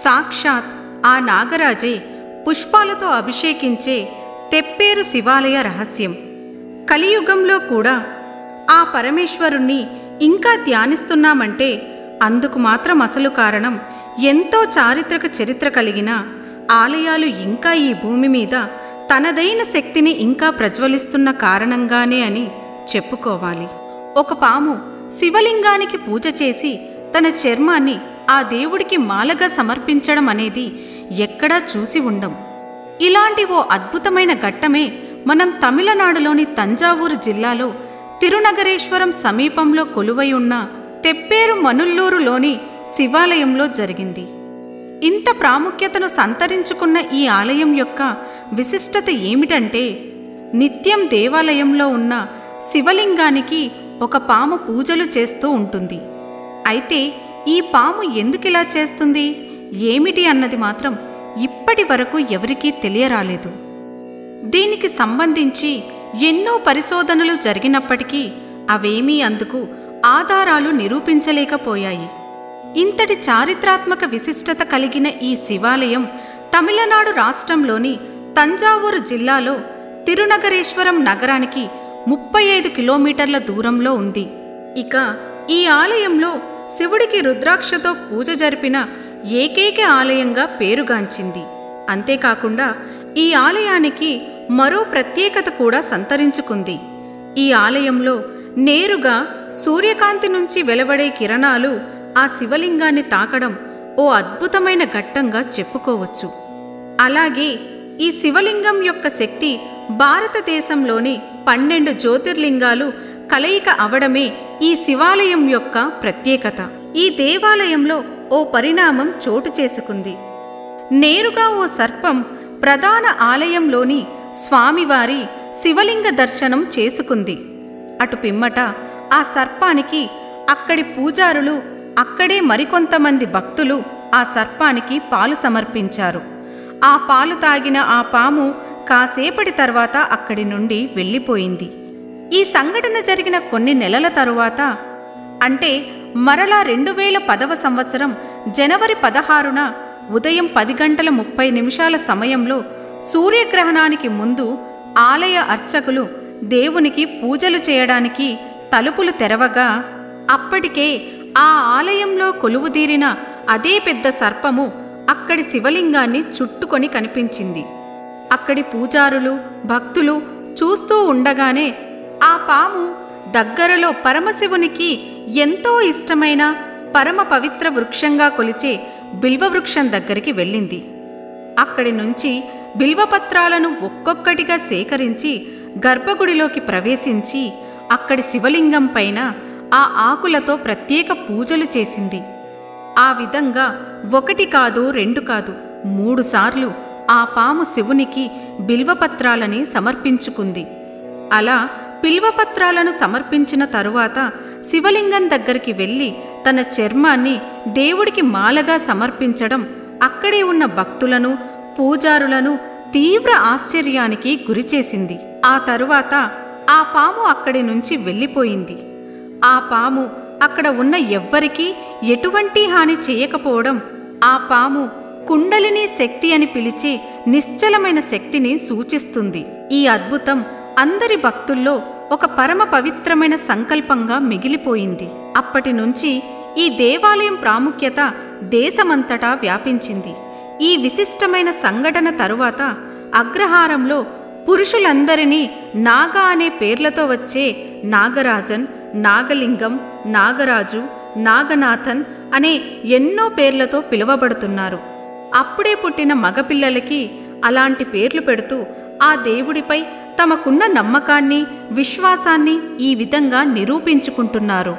సాక్షాత్ ఆ నాగరాజే పుష్పాలతో అభిషేకించే తెప్పేరు శివాలయ రహస్యం. కలియుగంలో కూడా ఆ పరమేశ్వరుణ్ణి ఇంకా ధ్యానిస్తున్నామంటే అందుకు మాత్రం అసలు కారణం ఎంతో చారిత్రక చరిత్ర కలిగిన ఆలయాలు ఇంకా ఈ భూమి మీద తనదైన శక్తిని ఇంకా ప్రజ్వలిస్తున్న కారణంగానే అని చెప్పుకోవాలి. ఒక పాము శివలింగానికి పూజ చేసి తన చర్మాన్ని ఆ దేవుడికి మాలగా సమర్పించడం అనేది ఎక్కడా చూసి ఉండం. ఇలాంటి ఓ అద్భుతమైన ఘట్టమే మనం తమిళనాడులోని తంజావూరు జిల్లాలో తిరునగరేశ్వరం సమీపంలో కొలువై ఉన్న తెప్పేరు మనుల్లూరులోని శివాలయంలో జరిగింది. ఇంత ప్రాముఖ్యతను సంతరించుకున్న ఈ ఆలయం యొక్క విశిష్టత ఏమిటంటే, నిత్యం దేవాలయంలో ఉన్న శివలింగానికి ఒక పాము పూజలు చేస్తూ ఉంటుంది. అయితే ఈ పాము ఎందుకిలా చేస్తుంది, ఏమిటి అన్నది మాత్రం ఇప్పటి వరకు ఎవరికీ తెలియరాలేదు. దీనికి సంబంధించి ఎన్నో పరిశోధనలు జరిగినప్పటికీ అవేమీ అందుకు ఆధారాలు నిరూపించలేకపోయాయి. ఇంతటి చారిత్రాత్మక విశిష్టత కలిగిన ఈ శివాలయం తమిళనాడు రాష్ట్రంలోని తంజావూరు జిల్లాలో తిరునగరేశ్వరం నగరానికి 35 కిలోమీటర్ల దూరంలో ఉంది. ఇక ఈ ఆలయంలో శివుడికి రుద్రాక్షతో పూజ జరిపిన ఏకైక ఆలయంగా పేరుగాంచింది. అంతేకాకుండా ఈ ఆలయానికి మరో ప్రత్యేకత కూడా సంతరించుకుంది. ఈ ఆలయంలో నేరుగా సూర్యకాంతి నుంచి వెలువడే కిరణాలు ఆ శివలింగాన్ని తాకడం ఓ అద్భుతమైన ఘట్టంగా చెప్పుకోవచ్చు. అలాగే ఈ శివలింగం యొక్క శక్తి భారతదేశంలోని 12 జ్యోతిర్లింగాలు కలయిక అవడమే ఈ శివాలయం యొక్క ప్రత్యేకత. ఈ దేవాలయంలో ఓ పరిణామం చోటు చేసుకుంది. నేరుగా ఓ సర్పం ప్రధాన ఆలయంలోని స్వామివారి శివలింగ దర్శనం చేసుకుంది. అటు పిమ్మట ఆ సర్పానికి అక్కడి పూజారులు, అక్కడే మరికొంతమంది భక్తులు ఆ సర్పానికి పాలు సమర్పించారు. ఆ పాలు తాగిన ఆ పాము కాసేపటి తర్వాత అక్కడి నుండి వెళ్ళిపోయింది. ఈ సంఘటన జరిగిన కొన్ని నెలల తరువాత, అంటే మరలా 2010వ సంవత్సరం జనవరి 16న ఉదయం 10:30 సమయంలో సూర్యగ్రహణానికి ముందు ఆలయ అర్చకులు దేవునికి పూజలు చేయడానికి తలుపులు తెరవగా అప్పటికే ఆ ఆలయంలో కొలువుదీరిన అదే పెద్ద సర్పము అక్కడి శివలింగాన్ని చుట్టుకొని కనిపించింది. అక్కడి పూజారులు, భక్తులు చూస్తూ ఉండగానే ఆ పాము దగ్గరలో పరమశివునికి ఎంతో ఇష్టమైన పరమ పవిత్ర వృక్షంగా కొలిచే బిల్వవృక్షం దగ్గరికి వెళ్ళింది. అక్కడి నుంచి బిల్వపత్రాలను ఒక్కొక్కటిగా సేకరించి గర్భగుడిలోకి ప్రవేశించి అక్కడి శివలింగం పైన ఆ ఆకులతో ప్రత్యేక పూజలు చేసింది. ఆ విధంగా 1 కాదు 2 కాదు 3 సార్లు ఆ పాము శివునికి బిల్వపత్రాలని సమర్పించుకుంది. అలా బిల్వపత్రాలను సమర్పించిన తరువాత శివలింగం దగ్గరికి వెళ్ళి తన చర్మాన్ని దేవుడికి మాలగా సమర్పించడం అక్కడే ఉన్న భక్తులను, పూజారులను తీవ్ర ఆశ్చర్యానికి గురిచేసింది. ఆ తరువాత ఆ పాము అక్కడి నుంచి వెళ్ళిపోయింది. ఆ పాము అక్కడ ఉన్న ఎవ్వరికీ ఎటువంటి హాని చేయకపోవడం ఆ పాము కుండలిని శక్తి అని పిలిచే నిశ్చలమైన శక్తిని సూచిస్తుంది. ఈ అద్భుతం అందరి భక్తుల్లో ఒక పరమ పవిత్రమైన సంకల్పంగా మిగిలిపోయింది. అప్పటి నుంచి ఈ దేవాలయం ప్రాముఖ్యత దేశమంతటా వ్యాపించింది. ఈ విశిష్టమైన సంఘటన తరువాత అగ్రహారంలో పురుషులందరినీ నాగా అనే పేర్లతో వచ్చే నాగరాజన్, నాగలింగం, నాగరాజు, నాగనాథన్ అనే ఎన్నో పేర్లతో పిలువబడుతున్నారు. అప్పుడే పుట్టిన మగపిల్లలకి అలాంటి పేర్లు పెడుతూ ఆ దేవుడిపై తమకున్న నమ్మకాన్ని, విశ్వాసాన్ని ఈ విధంగా నిరూపించుకుంటున్నారు.